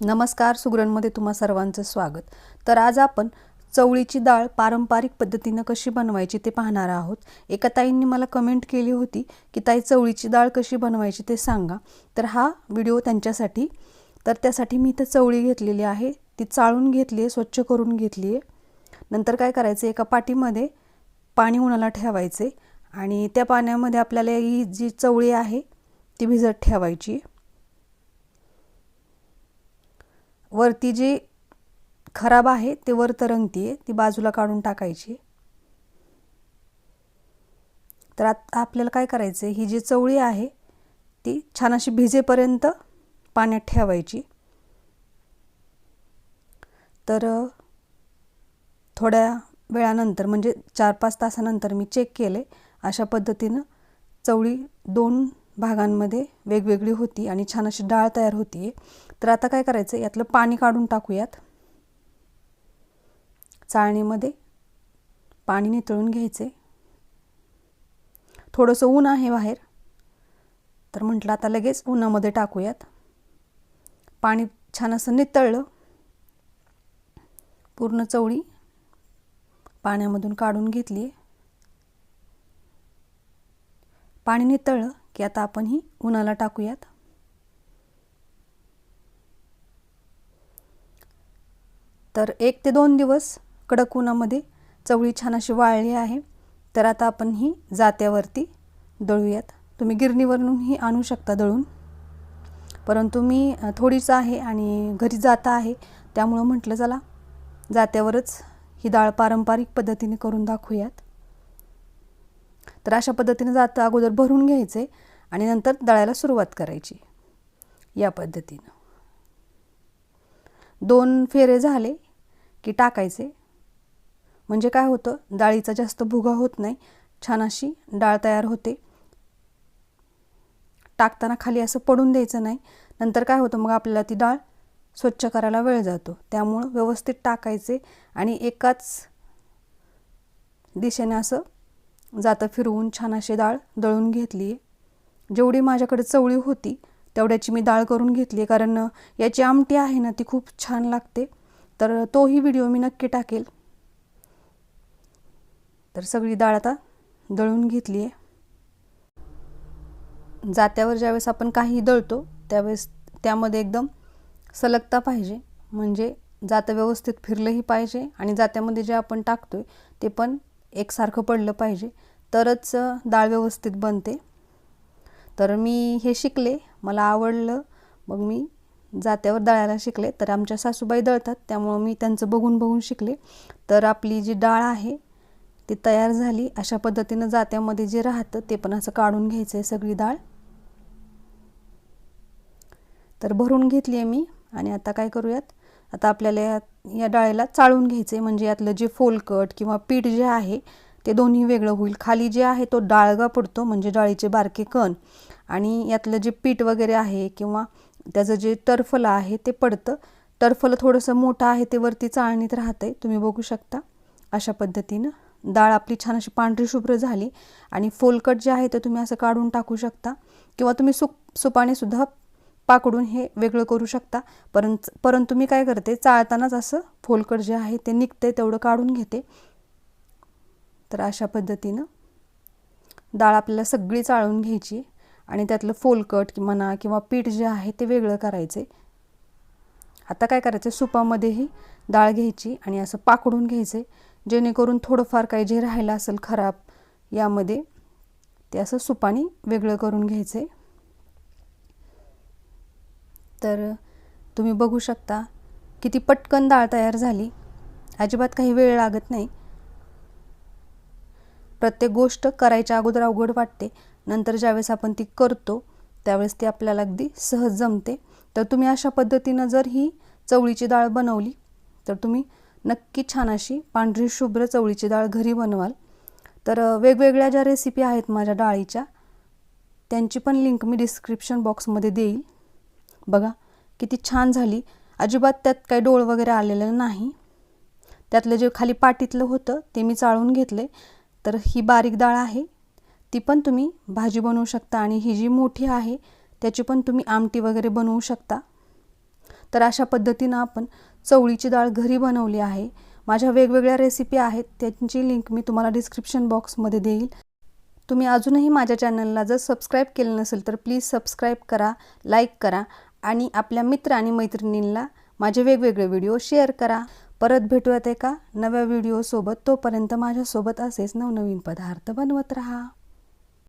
नमस्कार, सुगरणमध्ये तुम्हा सर्वांचं स्वागत। तर आज आपण चवळीची डाळ पारंपरिक पद्धतीने कशी बनवायची ते पाहणार आहोत। एका ताईंनी मला कमेंट केली होती की ताई चवळीची डाळ कशी बनवायची ते सांगा। तर हा व्हिडिओ त्यांच्यासाठी। तर त्यासाठी मी इथे चवळी घेतलेली आहे, ती चाळून घेतली आहे, स्वच्छ करून घेतली आहे। नंतर काय करायचं, एका पाटीमध्ये पाणी उन्हाला ठेवायचे आणि त्या पाण्यामध्ये आपल्याला ही जी चवळी आहे ती भिजत ठेवायची। वरती जी खराब आहे ते वर तरंगतीये, ती बाजूला काढून टाकायची। तर आता आपल्याला काय करायचं, ही जी चवळी आहे ती छान अशी भिजेपर्यंत पाण्यात ठेवायची। तर थोड्या वेळानंतर म्हणजे 4-5 तासानंतर मी चेक केले, अशा पद्धतीने चवळी 2 भागांमध्ये वेगवेगळी होती आणि छान अशी डाळ तयार होती। तर आता काय करायचं, यातलं पाणी काढून टाकूयात। चाळणीमध्ये पाणी नितळून घ्यायचे। थोडंसं ऊन आहे बाहेर, तर म्हटलं आता लगेच उन्हामध्ये टाकूयात। पाणी छान असं नितळलं, पूर्ण चवळी पाण्यामधून काढून घेतली। पाणी नितळलं की आता आपण ही उन्हाला टाकूयात। तर 1 ते 2 दिवस कडक उन्हामध्ये चवळी छान अशी वाळली आहे। तर आता आपण ही जात्यावरती दळूयात। तुम्ही गिरणीवरून ही आणू शकता दळून, परंतु मी थोडीच आहे आणि घरी जाता आहे, त्यामुळे म्हटलं चला जात्यावरच ही डाळ पारंपरिक पद्धतीने करून दाखवूयात। तर अशा पद्धतीने जातं अगोदर भरून घ्यायचे आणि नंतर दळायला सुरुवात करायची। या पद्धतीने 2 फेरे झाले की टाकायचे, म्हणजे काय होतं, डाळीचा जास्त भुगा होत नाही, छान अशी डाळ तयार होते। टाकताना खाली असं पडून द्यायचं नाही, नंतर काय होतं मग आपल्याला ती डाळ स्वच्छ करायला वेळ जातो। त्यामुळे व्यवस्थित टाकायचे आणि एकाच दिशेने असं जातं फिरवून छान अशी डाळ दळून घेतली। जेवढी माझ्याकडे चवळी होती तेवढ्याची मी डाळ करून घेतली, कारण याची आमटी आहे ना ती खूप छान लागते। तर तोही व्हिडिओ मी नक्की टाकेल। तर सगळी डाळ आता दळून घेतली आहे। जात्यावर ज्यावेळेस आपण काही दळतो त्यावेळेस त्यामध्ये एकदम सलगता पाहिजे, म्हणजे जातं व्यवस्थित फिरलंही पाहिजे आणि जात्यामध्ये जे आपण टाकतोय ते पण एकसारखं पडलं पाहिजे, तरच डाळ व्यवस्थित बनते। तर मी हे शिकले, मला आवडलं, मग मी जात्यावर दळायला शिकले। तर आमच्या सासूबाई दळतात, त्यामुळे मी त्यांचं बघून बघून शिकले। तर आपली जी डाळ आहे ती तयार झाली। अशा पद्धतीने जात्यामध्ये जे राहतं ते पण असं काढून घ्यायचं आहे सगळी डाळ। तर भरून घेतली आहे मी आणि आता काय करूयात, आता आपल्याला या डाळीला चाळून घ्यायचे, म्हणजे यातलं जे फोलकट किंवा पीठ जे आहे ते दोन्ही वेगळं होईल। खाली जे आहे तो डाळगा पडतो, म्हणजे डाळीचे बारके कण, आणि यातलं जे पीठ वगैरे आहे किंवा त्याचं जे टरफलं आहे ते पडतं। टरफलं थोडंसं मोठं आहे ते वरती चाळणीत राहतंय, तुम्ही बघू शकता। अशा पद्धतीनं डाळ आपली छान अशी पांढरी शुभ्र झाली आणि फोलकट जे आहे ते तुम्ही असं काढून टाकू शकता किंवा तुम्ही सुपाने सुद्धा पाकडून हे वेगळं करू शकता। परंतु मी काय करते, चाळतानाच असं फोलकट जे आहे ते निघते तेवढं काढून घेते। तर अशा पद्धतीनं डाळ आपल्याला सगळी चाळून घ्यायची आणि त्यातलं फोलकट म्हणा किंवा पीठ जे आहे ते वेगळं करायचे। आता काय करायचं, सुपामध्येही डाळ घ्यायची आणि असं पाकडून घ्यायचे, जेणेकरून थोडंफार काही जे राहिलं असेल खराब यामध्ये ते असं सुपाने वेगळं करून घ्यायचे। तर तुम्ही बघू शकता किती पटकन डाळ तयार झाली, अजिबात काही वेळ लागत नाही। प्रत्येक गोष्ट करायच्या अगोदर अवघड वाटते, नंतर ज्यावेळेस आपण ती करतो त्यावेळेस ती आपल्याला अगदी सहज जमते। तर तुम्ही अशा पद्धतीनं जर ही चवळीची डाळ बनवली तर तुम्ही नक्की छान अशी पांढरी शुभ्र चवळीची डाळ घरी बनवाल। तर वेगवेगळ्या ज्या रेसिपी आहेत माझ्या डाळीच्या, त्यांची पण लिंक मी डिस्क्रिप्शन बॉक्समध्ये देईल। बघा किती छान झाली, अजिबात त्यात काही डोळ वगैरे आलेलं नाही। त्यातलं जे खाली पाटीतलं होतं ते मी चाळून घेतले। तर ही बारीक डाळ आहे ती पण तुम्ही भाजी बनवू शकता आणि ही जी मोठी आहे त्याची पण तुम्ही आमटी वगैरे बनवू शकता। तर अशा पद्धतीनं आपण चवळीची डाळ घरी बनवली आहे। माझ्या वेगवेगळ्या रेसिपी आहेत, त्यांची लिंक मी तुम्हाला डिस्क्रिप्शन बॉक्समध्ये देईल। तुम्ही अजूनही माझ्या चॅनलला जर सबस्क्राईब केलं नसेल तर प्लीज सबस्क्राईब करा, लाईक करा आणि आपल्या मित्र आणि मैत्रिणींना माझे वेगवेगळे व्हिडिओ शेअर करा। परत भेटूयात एका नव्या व्हिडिओसोबत। तोपर्यंत माझ्यासोबत असेच नवनवीन पदार्थ बनवत राहा।